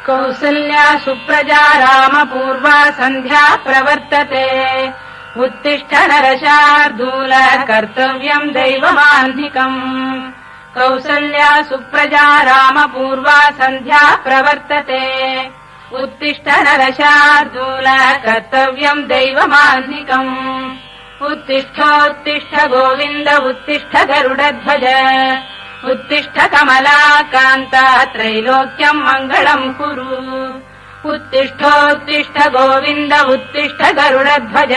कौसल्या सुप्रजा रामपूर्वा सन्ध्या प्रवर्तते उत्तिष्ठ नरशार्दूल कर्तव्यम् दैवमाह्निकम् कौसल्या सुप्रजा रामपूर्वा सन्ध्या प्रवर्तते उत्तिष्ठ नरशार्दूल कर्तव्यम् दैवमाह्निकम् उत्तिष्ठोत्तिष्ठ गोविन्द उत्तिष्ठ गरुडध्वज उत्तिष्ठ कमलाकान्ता त्रैलोक्यम् मङ्गलम् कुरु उत्तिष्ठोत्तिष्ठ गोविन्द उत्तिष्ठ गरुडध्वज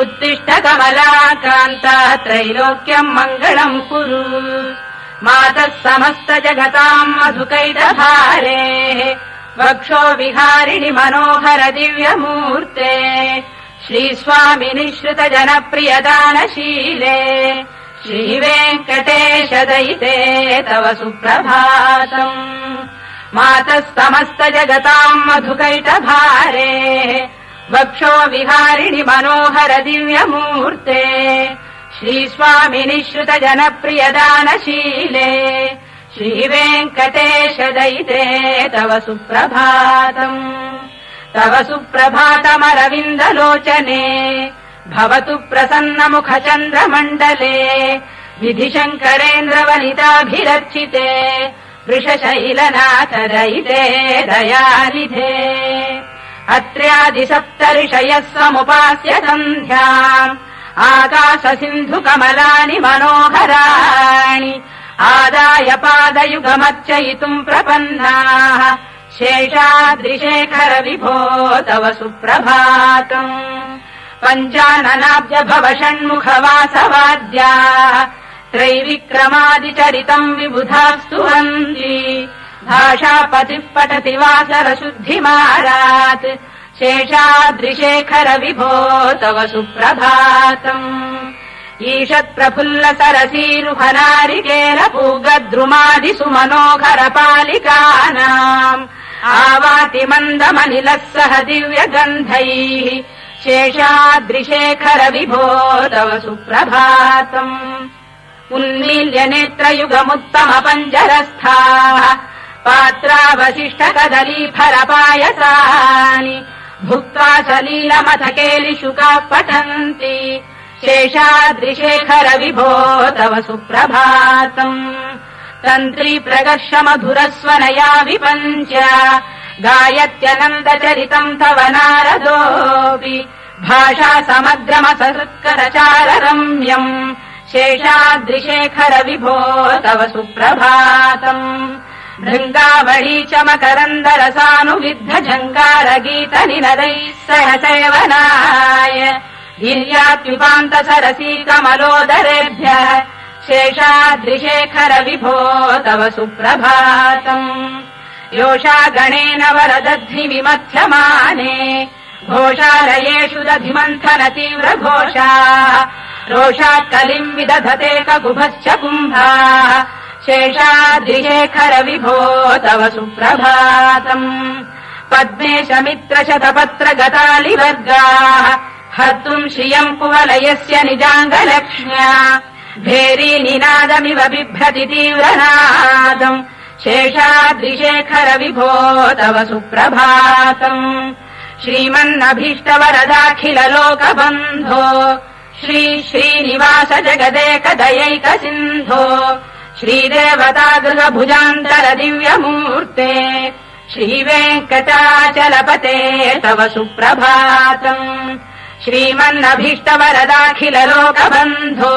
उत्तिष्ठ कमलाकान्ता त्रैलोक्यम् मङ्गलम् कुरु मातः समस्त जगताम् मधुकैटभारेः वक्षो विहारिणि मनोहर दिव्यमूर्ते श्रीस्वामि निःश्रित जनप्रियदानशीले श्रीवेङ्कटेश दयिते तव सुप्रभातम् मातः समस्त जगताम् मधुकैटभारेः वक्षो विहारिणि मनोहर दिव्यमूर्ते श्रीस्वामि निःश्रित जनप्रियदानशीले श्रीवेङ्कटेश दयिते तव सुप्रभातम् तव सुप्रभातमरविन्दलोचने भवतु प्रसन्नमुख चन्द्रमण्डले विधिशङ्करेन्द्रवनिताभिरर्चिते वृषशैलनाथ दयिते दयानिधे अत्र्यादिसप्तऋषयः समुपास्य सन्ध्याम् आकाश सिन्धु कमलानि मनोहराणि आदाय पादयुगमर्चयितुम् प्रपन्नाः शेषाद्रिशेखर विभो तव सुप्रभातम् पञ्चाननाब्ज भव षण्मुख वासवाद्याः त्रैविक्रमादिचरितम् विबुधाः स्तुवन्ति भाषापतिः पठति वासरशुद्धिमारात् शेषाद्रिशेखर विभो तव सुप्रभातम् ईषत्प्रफुल्ल सरसीरुहनारिकेल पूगद्रुमादिषु मनोहर पालिकानाम् आवाति मन्दमनिलः सह दिव्यगन्धैः शेषाद्रिशेखर विभो तव सुप्रभातम् उन्मील्य नेत्रयुगमुत्तम पञ्जरस्थाः पात्रावशिष्ट कदलीफलपायसानि भुक्त्वा सलीलमथ केलिशुकाः पठन्ति शेषाद्रिशेखर विभो तव सुप्रभातम् तन्त्री प्रगर्ष मधुरस्वनया विपञ्च गायत्यनन्दचरितम् तव नारदोऽपि भाषा समग्रमसत्करचार रम्यम् शेषाद्रिशेखर विभो तव सुप्रभातम् भृङ्गावळी च मकरन्दरसानुविद्ध झङ्कार गीत निनदैः सह सेवनाय गिर्यात्युपान्त सरसी कमलोदरेभ्यः शेषाद्रिशेखर विभो तव सुप्रभातम् योषा गणेन वरदध्नि विमथ्यमाने घोषालयेषु दधिमन्थन तीव्र घोषाः रोषात् कलिम् विदधते ककुभश्च कुम्भाः शेषाद्रिशेखर विभो तव सुप्रभातम् पद्मेश मित्र शतपत्र गतालिवर्गाः हर्तुम् श्रियम् कुवलयस्य निजाङ्गलक्ष्म्या भेरी निनादमिव बिभ्रति तीव्रनादम् शेषाद्रिशेखर विभो तव सुप्रभातम् श्रीमन्नभीष्टवरदाखिल लोकबन्धो श्री श्रीनिवास जगदेक दयैक सिन्धो श्रीदेवता गृहभुजान्तर दिव्यमूर्ते श्रीवेङ्कटाचलपते तव सुप्रभातम् श्रीमन्नभीष्टवरदाखिल लोकबन्धो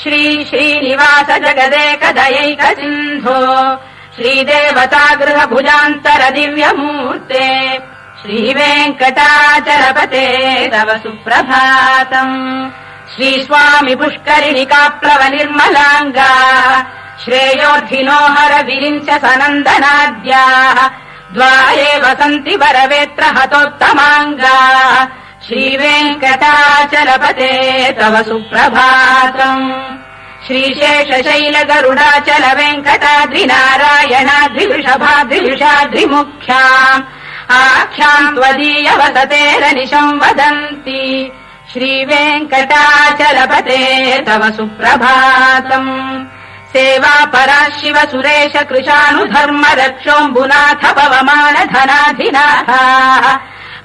श्री श्रीनिवास जगदेक दयैक सिन्धो श्रीदेवता गृहभुजान्तर दिव्यमूर्ते श्रीवेङ्कटाचलपते तव सुप्रभातम् श्रीस्वामि पुष्करिणिकाप्लव निर्मलाङ्गाः श्रेयोर्धिनो हर विरिञ्च सनन्दनाद्याः द्वारे वसन्ति वरवेत्र हतोत्तमाङ्गाः श्रीवेङ्कटाचलपते तव सुप्रभातम् श्रीशेषशैल गरुडाचल वेङ्कटाद्रिनारायणाद्रिवृषभाद्रिवृषाद्रिमुख्याम् आख्याम् त्वदीय वसतेरनिशम् वदन्ति श्रीवेङ्कटाचलपते तव सुप्रभातम् सेवा परा शिव सुरेश कृशानुधर्म रक्षोऽम्बुनाथ पवमान धनाधिनाथ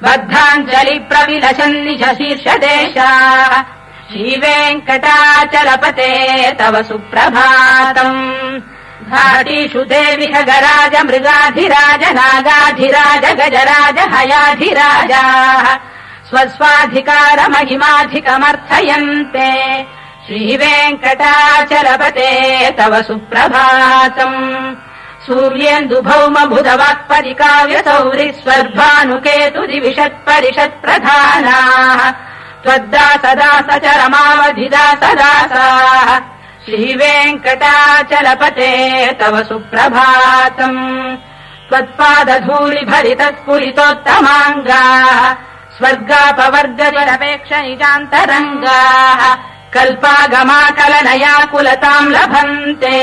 बद्धाञ्जलि प्रविलसन्निज शीर्षदेशाः श्रीवेङ्कटाचलपते तव सुप्रभातम् घाटीषु देवि खगराज मृगाधिराज नागाधिराज गजराज हयाधिराजाः स्वस्वाधिकार महिमाधिकमर्थयन्ते श्रीवेङ्कटाचलपते तव सुप्रभातम् सूर्येन्दुभौम बुधवाक्परि काव्यसौरि स्वर्भानुकेतु दिविषत्परिषत्प्रधानाः त्वद्दासदास चरमावधिदासदासाः श्रीवेङ्कटाचलपते तव सुप्रभातम् त्वत्पादधूलिभरितस्फुलितोत्तमाङ्गाः स्वर्गापवर्गनिरपेक्ष निजान्तरङ्गाः कल्पागमाकलनयाकुलताम् लभन्ते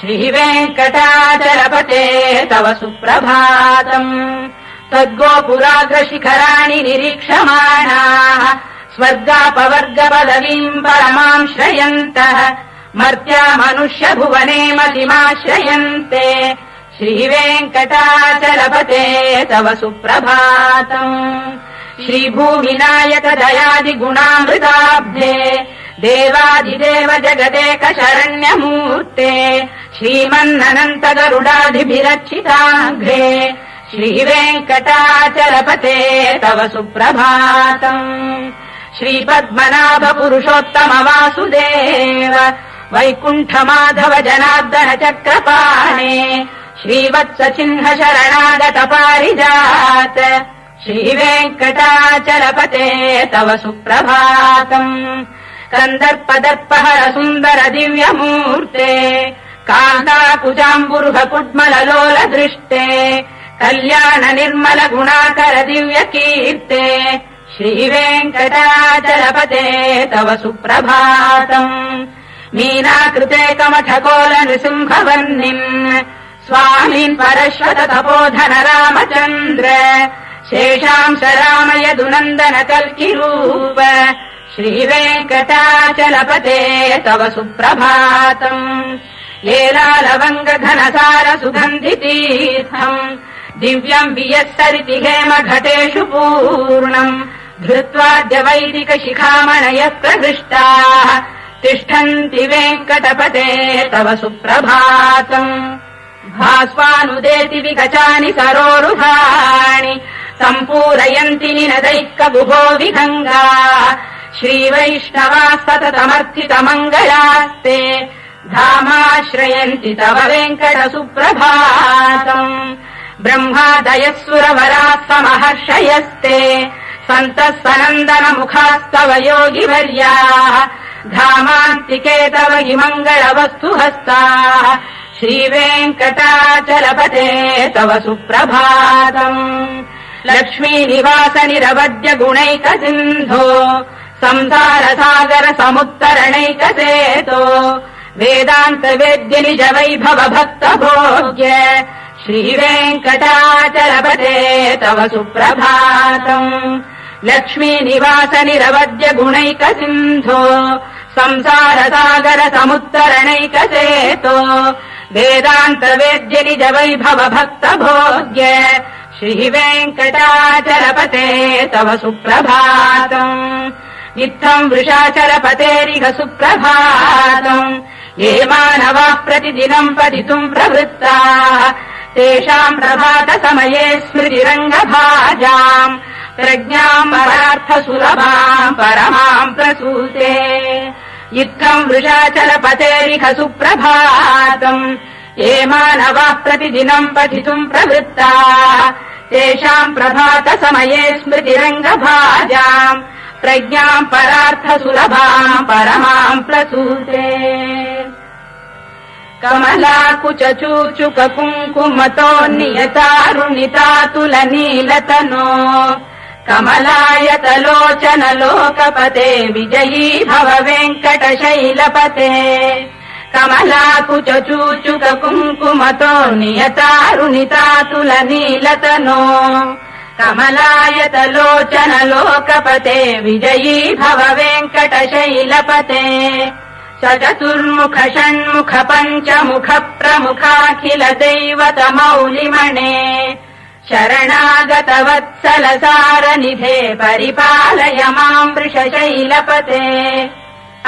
श्रीवेङ्कटाचलपते तव सुप्रभातम् त्वद्गोपुराग्रशिखराणि निरीक्षमाणाः स्वर्गापवर्गपदवीम् परमाम् श्रयन्तः मर्त्या मनुष्य भुवने मतिमाश्रयन्ते श्रीवेङ्कटाचलपते तव सुप्रभातम् श्रीभूमिनायक दयादिगुणामृताब्धे देवादिदेव जगदेक शरण्यमूर्ते श्रीमन्ननन्त गरुडादिभिरक्षिताघ्रे श्रीवेङ्कटाचलपते तव सुप्रभातम् श्रीपद्मनाभ पुरुषोत्तम वासुदेव वैकुण्ठ माधव जनार्दन चक्रपाणे श्रीवत्स चिह्न शरणागत पारिजात श्रीवेङ्कटाचलपते तव सुप्रभातम् कन्दर्पदर्पहर सुन्दर दिव्यमूर्ते कान्ताकुजाम्बुरुह कुड्मललोल दृष्टे कल्याण निर्मल गुणाकर दिव्य कीर्ते श्रीवेङ्कटाचलपते तव सुप्रभातम् मीनाकृते कमठकोल नृसिंहवर्णिम् स्वामीन् परश्वत तपोधन रामचन्द्र शेषांश रामय दुनन्दन कल्किरूप श्रीवेङ्कटाचलपते तव सुप्रभातम् येलालवङ्ग घनसार सुगन्धितीर्थम् दिव्यम् वियत्सरिति हेम घटेषु पूर्णम् धृत्वाद्य वैदिक शिखामणयः प्रहृष्टाः तिष्ठन्ति वेङ्कटपते तव सुप्रभातम् भास्वानुदेति विगचानि सरोरुहाणि सम्पूरयन्ति निनदैकगुभो विगङ्गा श्रीवैष्णवाः सततमर्थितमङ्गलास्ते धामाश्रयन्ति तव वेङ्कट सुप्रभातम् ब्रह्मादयः सुरवराः समहर्षयस्ते सन्तः सनन्दन मुखास्तव योगिवर्याः धामान्तिके तव हि मङ्गलवस्तु हस्ताः श्रीवेङ्कटाचलपते तव सुप्रभातम् लक्ष्मीनिवास निरवद्य गुणैक सिन्धो संसार सागर समुत्तरणैकसेतो वेदान्त वेद्य निज वैभव भक्त भोग्य श्रीवेङ्कटाचलपते तव सुप्रभातम् लक्ष्मीनिवास निरवद्य गुणैक सिन्धो संसार सागर समुत्तरणैकसेतो वेदान्त वेद्य निज वैभव भक्त भोग्य श्रीवेङ्कटाचलपते तव सुप्रभातम् इत्थम् वृषाचलपतेरिह सुप्रभातम् ये मानवाः प्रतिदिनम् पठितुम् प्रवृत्ताः तेषाम् प्रभात समये स्मृतिरङ्गभाजाम् प्रज्ञाम् परार्थसुलभाम् परमाम् प्रसूते इत्थम् वृषाचलपतेरिह सुप्रभातम् ये मानवाः प्रतिदिनम् पठितुम् प्रवृत्ताः तेषाम् प्रभात समये स्मृतिरङ्गभाजाम् प्रज्ञाम् परार्थसुलभाम् परमाम् प्रसूते कमलाकुचूचुक कुङ्कुमतोन्नियतारुणितातुलनीलतनो कमलायतलोचन लोकपते विजयी भव वेङ्कटशैलपते कमलाकुचूचुक कुङ्कुमतोन्नियतारुणितातुलनीलतनो कमलायतलोचन लोकपते विजयी भव वेङ्कटशैलपते चतुर्मुख षण्मुख पञ्चमुख प्रमुखाखिल दैवतमौलिमणे शरणागत वत्सल सारनिधे परिपालय माम् वृषशैलपते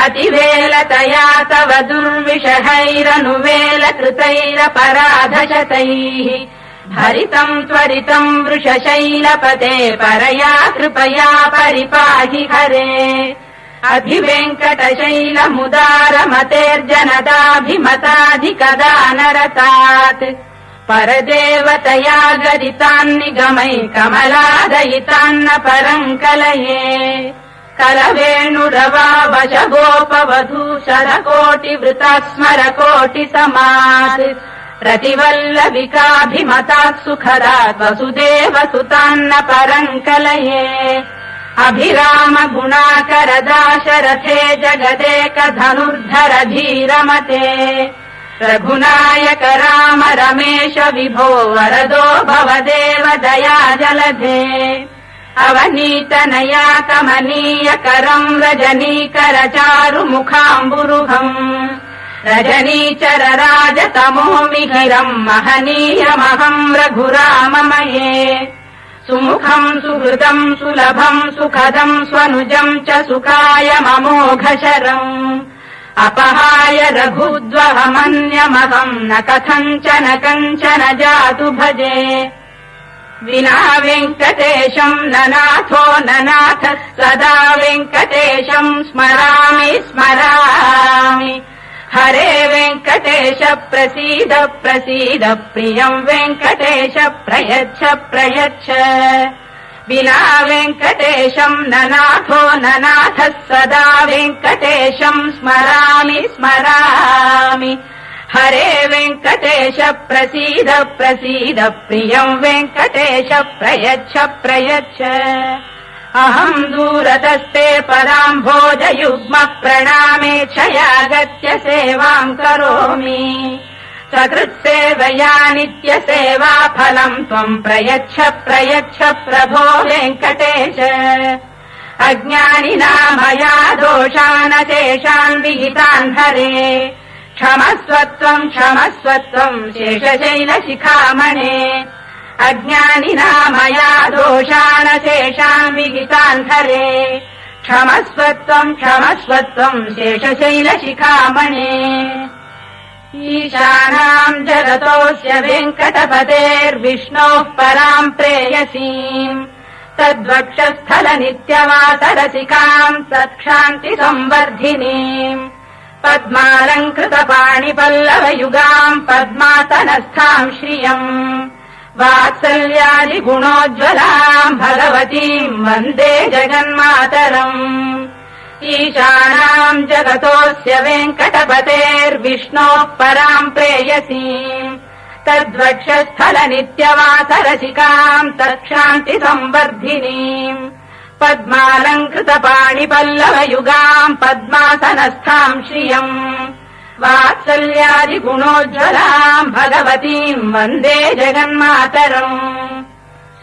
अतिवेलतया तव दुर्विषहैरनुवेलकृतैरपराधशतैः भरितम् त्वरितम् वृषशैलपते परया कृपया परिपाहि हरे अभिवेङ्कटशैलमुदारमतेर्जनदाभिमताधिकदानरतात् परदेवतया गरितान्निगमै कमलादयितान्न परम् कलये कलवेणुरवावशगोपवधू शरकोटिवृतास्मरकोटिसमात् प्रतिवल्लविकाभिमतात् सुखदात् वसुदेवसुतान्न परम् कलये अभिराम गुणाकर दाशरथे जगदेकधनुर्धर धीरमते रघुनायक राम रमेश विभो वरदो भवदेव दया जलधे अवनीतनया कमनीय करम् रजनीकर चारुमुखाम्बुरुहम् रजनीचर राजतमो मिहिरम् महनीयमहम् रघुराममये सुमुखम् सुहृदम् सुलभम् सुखदम् स्वनुजम् च सुखायममोघशरम् अपहाय रघुद्वहमन्यमहम् न कथञ्चन कञ्चन जातु भजे विना वेङ्कटेशम् ननाथो ननाथ सदा वेङ्कटेशम् स्मरामि स्मरामि हरे वेङ्कटेश प्रसीद प्रसीद प्रियम् वेङ्कटेश प्रयच्छ प्रयच्छ विना वेङ्कटेशम् ननाथो ननाथः सदा वेङ्कटेशम् स्मरामि स्मरामि हरे वेङ्कटेश प्रसीद प्रसीद प्रियम् वेङ्कटेश प्रयच्छ प्रयच्छ अहम् दूरतस्ते पदाम्भोजयुग्म प्रणामेच्छयागत्य सेवाम् करोमि सकृत्सेवया नित्यसेवा फलम् त्वम् प्रयच्छ प्रयच्छ प्रभो वेङ्कटेश अज्ञानिना मया दोषानशेषान् विहितान् हरे क्षमस्वत्वम् क्षमस्वत्वम् शेषशैलशिखामणे अज्ञानिना मया दोषानशेषान् विहितान् हरे क्षमस्वत्वम् क्षमस्वत्वम् शेषशैलशिखामणे ईशानाम् जगतोऽस्य वेङ्कटपतेर्विष्णोः पराम् प्रेयसीम् तद्वक्षस्थल नित्यवासरसिकाम् सत्क्षान्तिसंवर्धिनीम् पद्मालङ्कृतपाणिपल्लवयुगाम् पद्मासनस्थाम् श्रियम् वात्सल्यादिगुणोज्ज्वलाम् भगवतीम् वन्दे जगन्मातरम् ईशानाम् जगतोऽस्य वेङ्कटपतेर्विष्णोः पराम् प्रेयसीम् तद्वक्षस्थल नित्यवासरसिकाम् तत्क्षान्तिसंवर्धिनीम् पद्मालङ्कृतपाणिपल्लवयुगाम् पद्मासनस्थाम् श्रियम् वात्सल्यादिगुणोज्ज्वलाम् भगवतीम् वन्दे जगन्मातरम्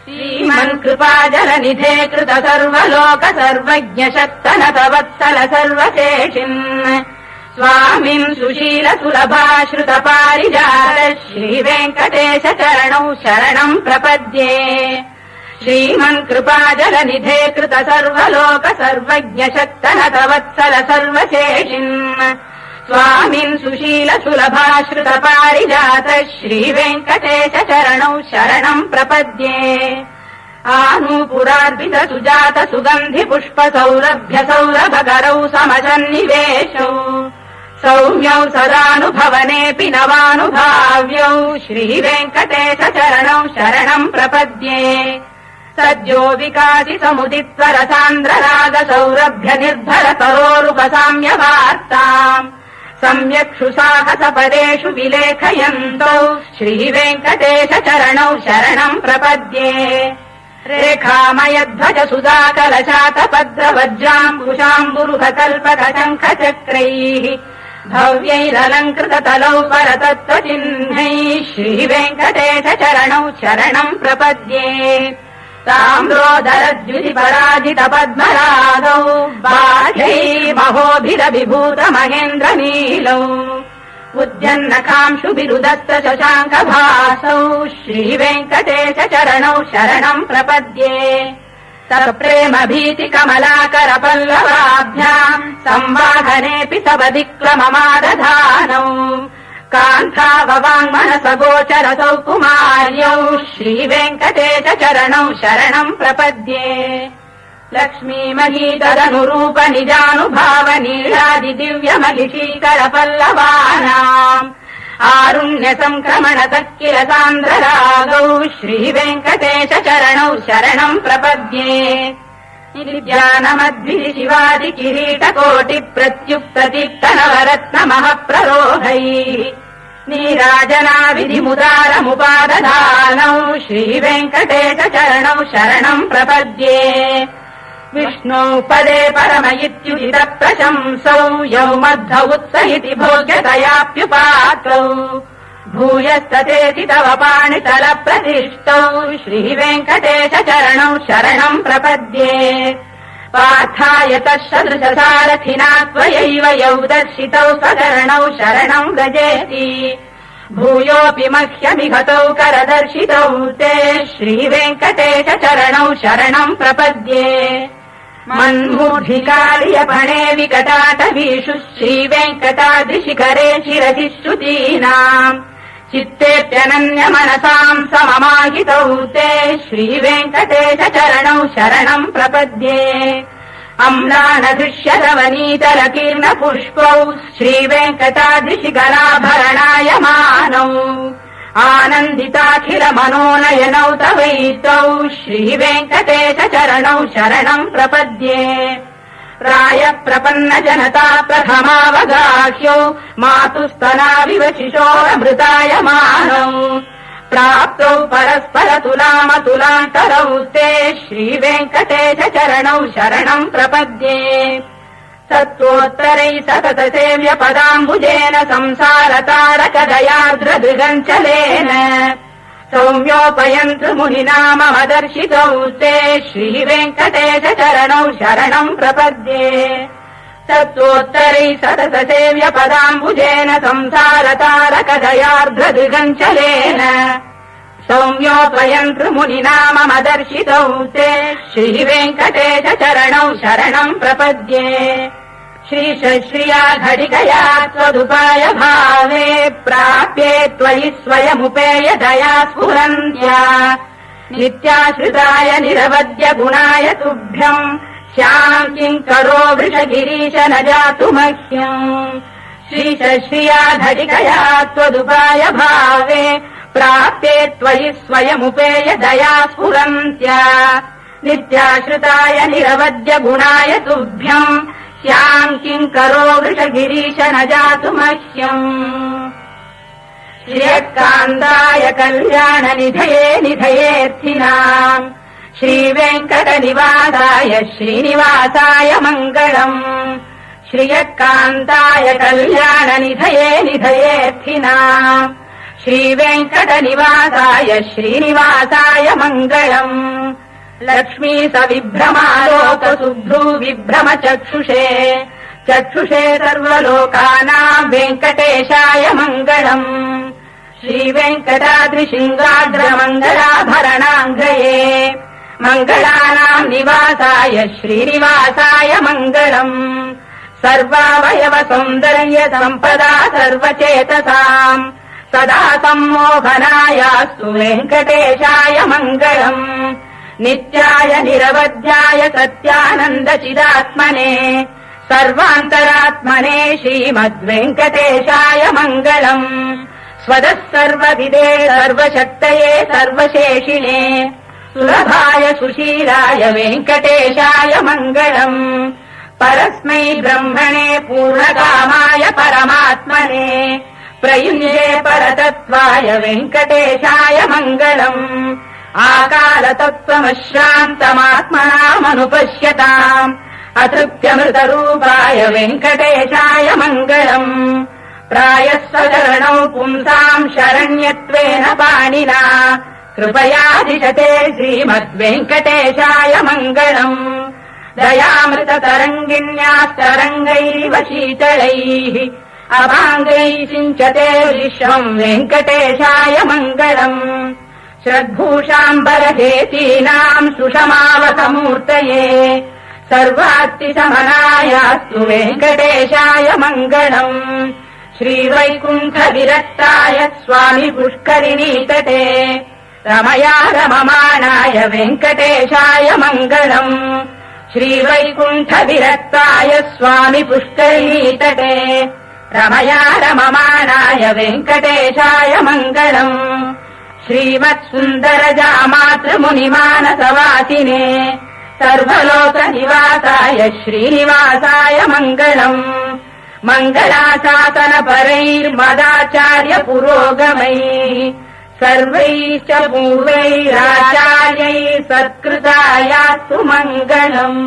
श्रीमन्कृपाजलनिधे कृत सर्वलोक सर्वज्ञ शक्तनत वत्सल सर्वशेषिन् स्वामिन् सुशील सुलभाश्रुत पारिजात श्रीवेङ्कटेश चरणौ शरणम् प्रपद्ये श्रीमन्कृपाजलनिधे कृत सर्वलोक सर्वज्ञ शक्तनत वत्सल सर्वशेषिन् स्वामिन् सुशील सुलभाश्रुत पारिजात श्रीवेङ्कटेश चरणौ शरणम् प्रपद्ये आनूपुरार्पित सुजात सुगन्धि पुष्प सौरभ्य सौरभकरौ समसन्निवेशौ सौम्यौ सदानुभवनेऽपि नवानुभाव्यौ श्रीवेङ्कटेश चरणौ शरणम् प्रपद्ये सद्यो विकासि समुदित्वर सान्द्र राग सौरभ्य निर्भर तरोरुपसाम्य वार्ताम् सम्यक्षु साहस पदेषु विलेखयन्तौ श्रीवेङ्कटेश चरणौ शरणम् प्रपद्ये रेखामयध्वज सुधाकलशातपद्रवज्राम्बुशाम्बुरुह कल्पक शङ्ख चक्रैः भव्यैरलङ्कृत तलौ परतत्त्वचिह्नैः श्रीवेङ्कटेश चरणौ शरणम् प्रपद्ये ताम्रोदरद्युतिपराजित पद्मरागौ बाह्यै महोभिरविभूत महेन्द्रनीलौ उद्यन्नकांशुभिरुदत्त शशाङ्कभासौ श्रीवेङ्कटेश चरणौ शरणम् प्रपद्ये सप्रेम भीति कमलाकर पल्लवाभ्याम् संवाहनेऽपि सवधिक्लममादधानौ कान्ताववाङ्मनस गोचरसौ कुमार्यौ श्रीवेङ्कटेश चरणौ शरणम् प्रपद्ये लक्ष्मीमहीतदनुरूप निजानुभाव नीलादि दिव्य महिषीकर पल्लवानाम् आरुण्य संक्रमण तक्किल सान्द्ररागौ श्रीवेङ्कटेश चरणौ शरणम् प्रपद्ये नित्यानमद्भिः शिवादि किरीटकोटि प्रत्युक्त दीप्त नवरत्न महप्ररोहैः नीराजनाविधिमुदारमुपादधानौ श्रीवेङ्कटेश चरणौ शरणम् प्रपद्ये विष्णौ पदे परम इत्युदित प्रशंसौ यौ मध्व उत्सहिति भोग्यतयाप्युपातौ भूयस्ततेति तव पाणितल प्रतिष्ठौ श्रीवेङ्कटेश चरणौ शरणम् प्रपद्ये पार्थाय तत्सदृश सारथिना त्वयैव यौ दर्शितौ सचरणौ शरणम् व्रजेति भूयोऽपि मह्यमिघतौ करदर्शितौ ते श्रीवेङ्कटेश चरणौ शरणम् प्रपद्ये मन्मूर्धिकार्यपणे विकटाटवीषु श्रीवेङ्कटाद्रिशिखरे शिरसि श्रुतीनाम् चित्तेऽप्यनन्य मनसाम् सममाहितौ ते श्रीवेङ्कटेश चरणौ शरणम् प्रपद्ये अम्लानदृश्यरवनीतरकीर्ण पुष्पौ श्रीवेङ्कटाद्रिशिखराभरणायमानौ आनन्दिताखिल मनोनयनौ तवैतौ श्रीवेङ्कटेश चरणौ शरणम् प्रपद्ये प्राय प्रपन्न जनता प्रथमावगाह्यौ मातुस्तनाविव शिशोरमृतायमानौ प्राप्तौ परस्पर तुलामतुलान्तरौ ते श्रीवेङ्कटेश चरणौ शरणम् प्रपद्ये सत्त्वोत्तरै सतत सेव्य पदाम्बुजेन संसारतारकदयार्द्रदृगञ्चलेन सौम्योपयन्तु मुनिनामदर्शितौ ते श्रीवेङ्कटेश चरणौ शरणम् प्रपद्ये सत्त्वोत्तरै सतत सेव्य पदाम्बुजेन संसारतारकदयार्द्रदृगञ्चलेन सौम्योपयन्तु मुनिनामदर्शितौ ते श्रीवेङ्कटेश चरणौ शरणम् प्रपद्ये श्रीश्रिया घटिकया त्वदुपाय भावे प्राप्ये त्वयि स्वयमुपेय दया स्फुरन्त्या नित्याश्रिताय निरवद्य गुणाय तुभ्यम् श्याम् किङ्करो वृषगिरीश न जातु मह्यम् श्रीश्रिया घटिकया त्वदुपाय भावे प्राप्ये त्वयि स्वयमुपेय दया स्फुरन्त्या नित्याश्रिताय निरवद्य गुणाय तुभ्यम् श्याम् किङ्करो वृषगिरीश न जातु मह्यम् श्रियकान्ताय कल्याण निधये निधयेऽर्थिनाम् श्रीवेङ्कटनिवासाय श्रीनिवासाय मङ्गलम् श्रियकान्ताय कल्याण निधये निधयेऽर्थिनाम् श्रीवेङ्कटनिवासाय श्रीनिवासाय मङ्गलम् लक्ष्मी सविभ्रमालोक शुभ्रू विभ्रम चक्षुषे चक्षुषे सर्वलोकानाम् वेङ्कटेशाय मङ्गलम् श्रीवेङ्कटाद्रिशिङ्गाग्रमङ्गलाभरणाङ्गये मङ्गलानाम् निवासाय श्रीनिवासाय मङ्गलम् सर्वावयव सौन्दर्य सम्पदा सर्वचेतसाम् सदा सम्मोहनायास्तु वेङ्कटेशाय मङ्गलम् नित्याय निरवध्याय सत्यानन्दचिदात्मने सर्वान्तरात्मने श्रीमद्वेङ्कटेशाय मङ्गलम् स्वदः सर्वविदे सर्वशक्तये सर्वशेषिणे सुलभाय सुशीलाय वेङ्कटेशाय मङ्गलम् परस्मै ब्रह्मणे पूर्णकामाय परमात्मने प्रयुञ्जे परतत्त्वाय वेङ्कटेशाय मङ्गलम् आकालतत्त्वमश्रान्तमात्मनामनुपश्यताम् अतृप्यमृतरूपाय वेङ्कटेशाय मङ्गलम् प्रायः स्वचरणौ पुंसाम् शरण्यत्वेन पाणिना कृपयादिशते श्रीमद्वेङ्कटेशाय मङ्गलम् दयामृततरङ्गिण्यास्तरङ्गैरिव शीतलैः अपाङ्गैः सिञ्चते विश्वम् वेङ्कटेशाय मङ्गलम् श्रद्भूषाम्बरहेतीनाम् सुषमावसमूर्तये सर्वार्तिशमनायास्तु वेङ्कटेशाय मङ्गलम् श्रीवैकुण्ठविरक्ताय स्वामि पुष्करिणीतटे रमया रममाणाय वेङ्कटेशाय मङ्गलम् श्रीवैकुण्ठविरक्ताय स्वामि पुष्करिणीतटे रमया रममाणाय वेङ्कटेशाय मङ्गलम् श्रीमत्सुन्दरजामातृमुनिमानसवासिने सर्वलोकनिवासाय श्रीनिवासाय मङ्गलम् मङ्गलाशासनपरैर्मदाचार्य पुरोगमैः सर्वैश्च पूर्वैराचार्यैः सत्कृतायास्तु मङ्गलम्।